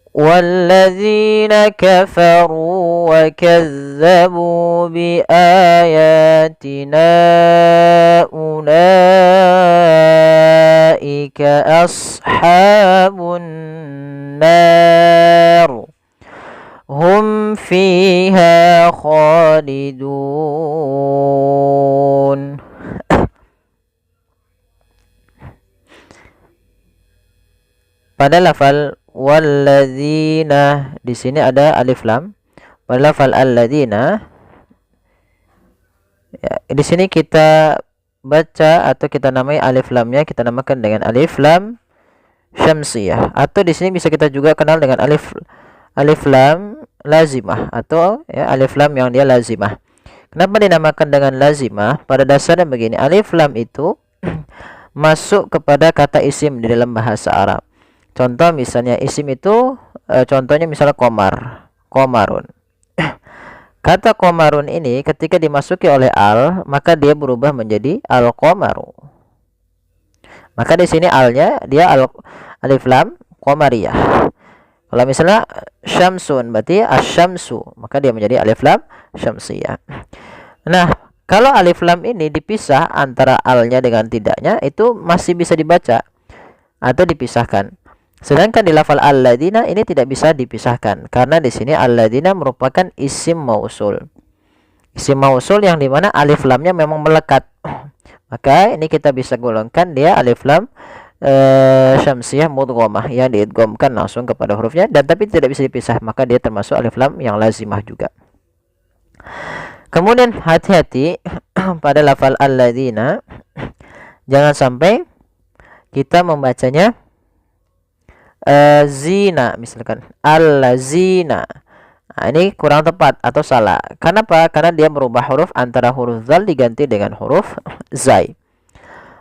والذين كفروا وكذبوا بآياتنا أولئك أصحاب النار هم فيها خالدون. Pada lafal walladzina di sini ada alif lam. Pada lafal alladzina ya, di sini kita baca atau kita namai alif lamnya kita namakan dengan alif lam syamsiyah, atau di sini bisa kita juga kenal dengan alif lam lazimah atau ya, alif lam yang dia lazimah. Kenapa dinamakan dengan lazimah? Pada dasarnya begini, alif lam itu masuk kepada kata isim di dalam bahasa Arab. Contoh misalnya isim itu contohnya misalnya komarun. Kata komarun ini ketika dimasuki oleh al, maka dia berubah menjadi al-komaru. Maka di sini alnya dia alif lam komariyah. Kalau misalnya syamsun berarti asyamsu, maka dia menjadi alif lam syamsiyah. Nah, kalau alif lam ini dipisah antara alnya dengan tidaknya, itu masih bisa dibaca atau dipisahkan. Sedangkan di lafal alladzina ini tidak bisa dipisahkan karena di sini alladzina merupakan isim mausul. Isim mausul yang dimana alif lamnya memang melekat. Maka ini kita bisa golongkan dia alif lam syamsiyah mudghamah yang diidghamkan langsung kepada hurufnya, dan tapi tidak bisa dipisah, maka dia termasuk alif lam yang lazimah juga. Kemudian hati-hati pada lafal alladzina, jangan sampai kita membacanya zina misalkan allazina. Nah, ini kurang tepat atau salah. Kenapa? Karena dia merubah huruf antara huruf zal diganti dengan huruf zai.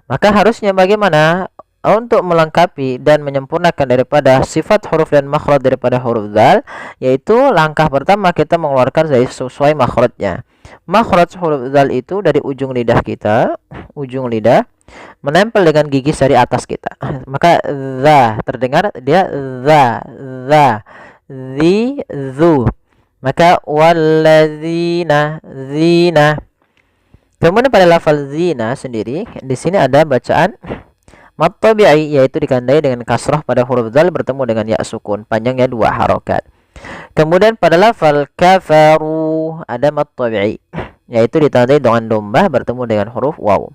Maka harusnya bagaimana untuk melengkapi dan menyempurnakan daripada sifat huruf dan makhraj daripada huruf zal, yaitu langkah pertama kita mengeluarkan zai sesuai makhrajnya. Makhraj huruf zal itu dari ujung lidah kita, ujung lidah menempel dengan gigi dari atas kita. Maka za terdengar dia za, zi, zu. Maka walladzina, zina. Kemudian pada lafal zina sendiri di sini ada bacaan mad tabi'i, yaitu ditandai dengan kasrah pada huruf zal bertemu dengan ya sukun, panjangnya 2 harokat. Kemudian pada lafal kafaru ada mad tabi'i, yaitu ditandai dengan dhammah bertemu dengan huruf waw.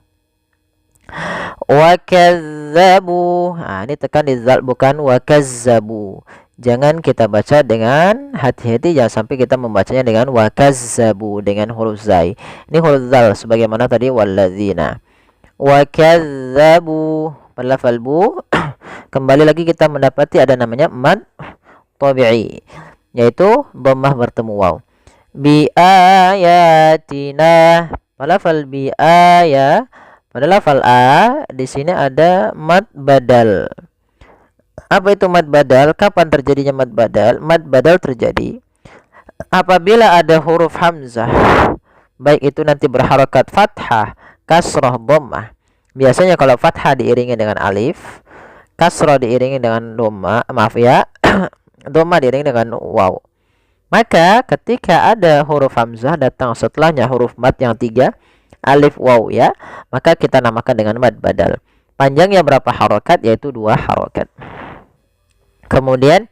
Wakazzabu, nah ini tekan di zal bukan wakazzabu. Jangan kita baca dengan hati-hati, jangan sampai kita membacanya dengan wakazzabu dengan huruf zai. Ini huruf zal sebagaimana tadi walladzina. Wakazzabu pada lafal bu kembali lagi kita mendapati ada namanya mad tabi'i, yaitu dhammah bertemu waw. Bi ayatina pada lafal bi ayat. Pada lafal a di sini ada mad badal. Apa itu mad badal? Kapan terjadinya mad badal? Mad badal terjadi apabila ada huruf hamzah, baik itu nanti berharakat fathah, kasrah, dhammah. Biasanya kalau fathah diiringi dengan alif, kasrah diiringi dengan dhammah, maaf ya, dhammah diiringi dengan waw. Maka ketika ada huruf hamzah datang setelahnya huruf mad yang 3, alif waw ya, maka kita namakan dengan mad badal. Panjangnya berapa harokat? Yaitu 2 harokat. Kemudian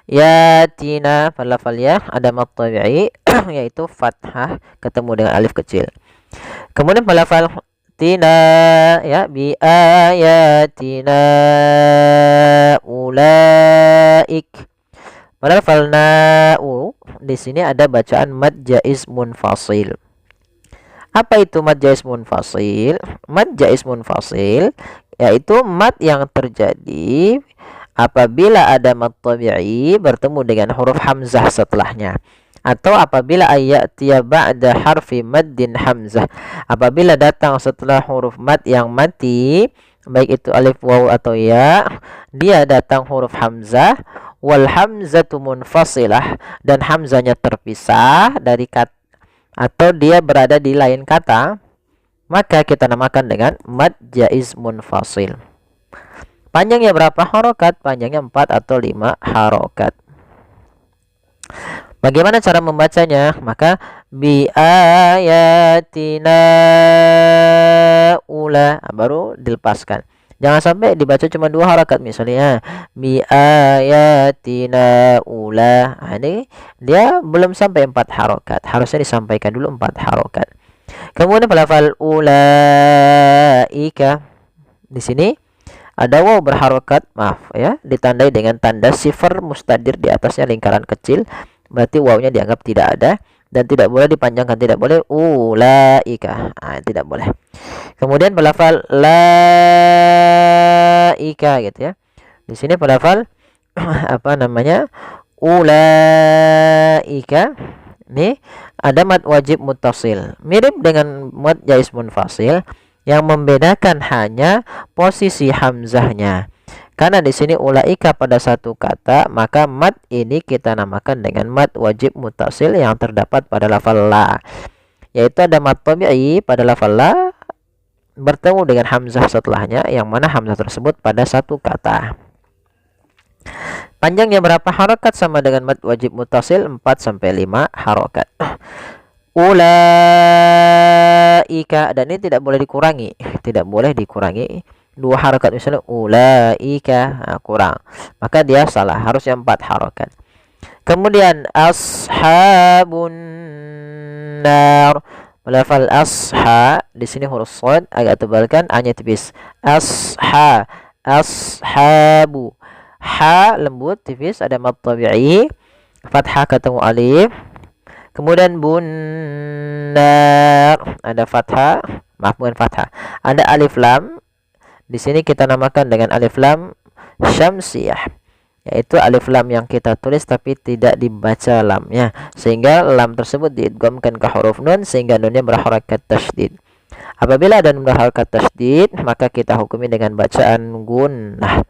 yatina pada lafal ya ada mad tabi'i yaitu fathah ketemu dengan alif kecil. Kemudian pada lafal tina ya bi ayatina ulaik. Pada lafal na'u di sini ada bacaan mad jaiz munfasil. Apa itu mad jaiz munfasil? Mad jaiz munfasil yaitu mad yang terjadi apabila ada mad tabi'i bertemu dengan huruf hamzah setelahnya, atau apabila ayatiya ba'da harfi maddin hamzah, apabila datang setelah huruf mad yang mati, baik itu alif waw atau ya, dia datang huruf hamzah wal hamzatu munfasilah, dan hamzanya terpisah dari kata atau dia berada di lain kata, maka kita namakan dengan mad jaiz munfasil. Panjangnya berapa harokat? Panjangnya 4 atau 5 harokat. Bagaimana cara membacanya? Maka bi ayatina ula, baru dilepaskan. Jangan sampai dibaca cuma 2 harakat misalnya bi ayatina ula. Nah, ini dia belum sampai 4 harakat. Harusnya disampaikan dulu 4 harakat. Kemudian lafal ulaika. Di sini ada waw berharokat, maaf ya, ditandai dengan tanda sifar mustadir di atasnya lingkaran kecil. Berarti wawnya dianggap tidak ada dan tidak boleh dipanjangkan, tidak boleh ulaika. Nah, tidak boleh. Kemudian pelafal laika gitu ya. Di sini pelafal apa namanya? Ulaika. Ini ada mad wajib muttasil. Mirip dengan mad jaiz munfasil, yang membedakan hanya posisi hamzahnya. Karena di sini ulaika pada satu kata, maka mad ini kita namakan dengan mad wajib muttasil yang terdapat pada lafal la. Yaitu ada mad tabi'i pada lafal la bertemu dengan hamzah setelahnya, yang mana hamzah tersebut pada satu kata. Panjangnya berapa harakat sama dengan mad wajib muttasil? 4 sampai 5 harakat. Ulaika, dan ini tidak boleh dikurangi, tidak boleh dikurangi 2 harakat misalnya ulaika, nah, kurang, maka dia salah, harusnya 4 harakat. Kemudian ashabun nar, lafal asha di sini huruf shad agak tebalkan, a-nya tipis. Ashabu, ha lembut tipis, ada mad tabi'i, fathah ketemu alif. Kemudian bunnar, ada fathah, maaf bukan fathah, ada alif lam. Di sini kita namakan dengan alif lam syamsiyah, yaitu alif lam yang kita tulis tapi tidak dibaca lamnya, sehingga lam tersebut diidghamkan ke huruf nun sehingga nunnya berharakat tasydid. Apabila ada nun berharakat tasydid, maka kita hukumi dengan bacaan gunnah.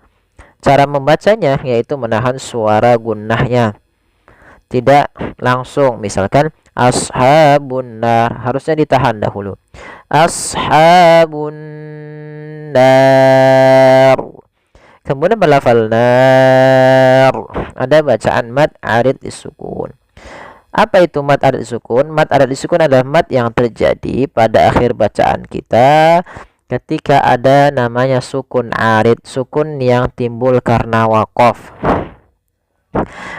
Cara membacanya yaitu menahan suara gunnahnya, tidak langsung. Misalkan ashabun nar, harusnya ditahan dahulu. Ashabun nar. Kemudian berlafal nar, ada bacaan mad arid disukun. Apa itu mad arid disukun? Mad arid disukun adalah mad yang terjadi pada akhir bacaan kita ketika ada namanya sukun arid, sukun yang timbul karena waqaf.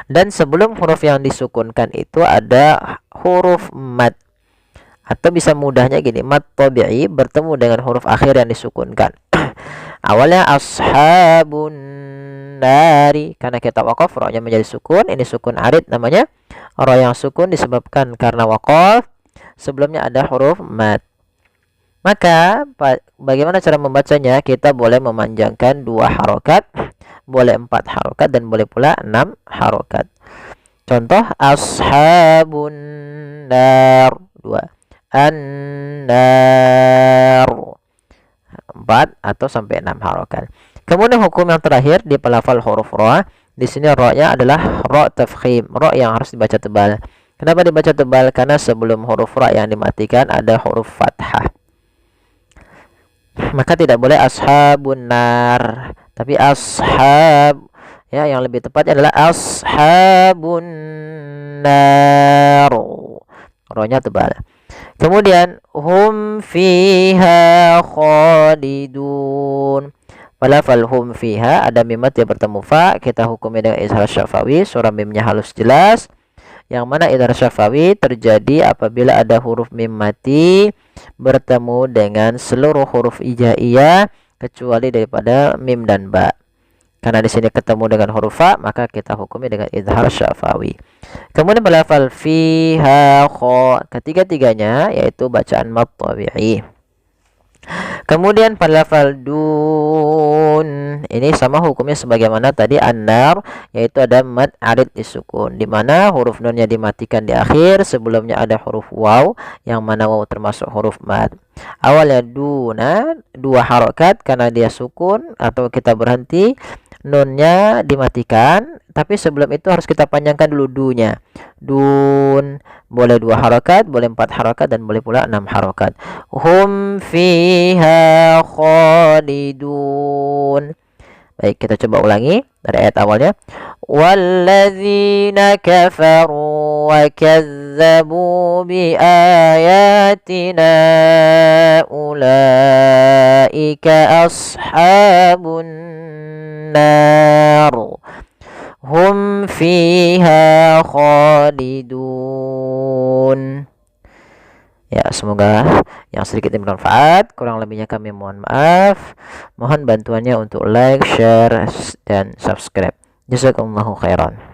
Dan sebelum huruf yang disukunkan itu ada huruf mad, atau bisa mudahnya gini, mad tabi'i bertemu dengan huruf akhir yang disukunkan. Awalnya ashabun nari, karena kita waqaf ra-nya menjadi sukun, ini sukun arid namanya. Ra yang sukun disebabkan karena waqaf, sebelumnya ada huruf mad. Maka bagaimana cara membacanya? Kita boleh memanjangkan 2 harokat, boleh 4 harokat, dan boleh pula 6 harokat. Contoh ashabun nar 2, an-nar 4 atau sampai 6 harokat. Kemudian hukum yang terakhir di pelafal huruf ra. Di sini ra-nya adalah ra tafkhim, ra yang harus dibaca tebal. Kenapa dibaca tebal? Karena sebelum huruf ra yang dimatikan ada huruf fathah. Maka tidak boleh ashabun nar, tapi ashab, ya, yang lebih tepatnya adalah ashabun nar, ra-nya tebal. Kemudian hum fiha khalidun, falafal hum fiha ada mimat yang bertemu fa, kita hukumi dengan izhar syafawi, surah mimnya halus jelas, yang mana izhar syafawi terjadi apabila ada huruf mim mati bertemu dengan seluruh huruf hijaiyah kecuali daripada mim dan ba. Karena di sini ketemu dengan huruf fa, maka kita hukumi dengan izhar syafawi. Kemudian melafal fiha kha, ketiga-tiganya yaitu bacaan mad tabi'i. Kemudian pada lafal dun, ini sama hukumnya sebagaimana tadi an-nar, yaitu ada mad arid disukun, di mana huruf nunnya dimatikan di akhir, sebelumnya ada huruf waw, yang mana waw termasuk huruf mad. Awalnya duna 2 harokat karena dia sukun atau kita berhenti, nunnya dimatikan, tapi sebelum itu harus kita panjangkan dulu dunya. Dun boleh 2 harokat, boleh 4 harokat, dan boleh pula 6 harokat. Hum fiha khalidun. Baik, kita coba ulangi dari ayat awalnya. Walladzina kafaru wa kazzabu bi ayatina ulaika ashabun nar hum fiha khalidun. Ya, semoga yang sedikit ini bermanfaat. Kurang lebihnya kami mohon maaf. Mohon bantuannya untuk like, share, dan subscribe. Jazakumullahu khairan.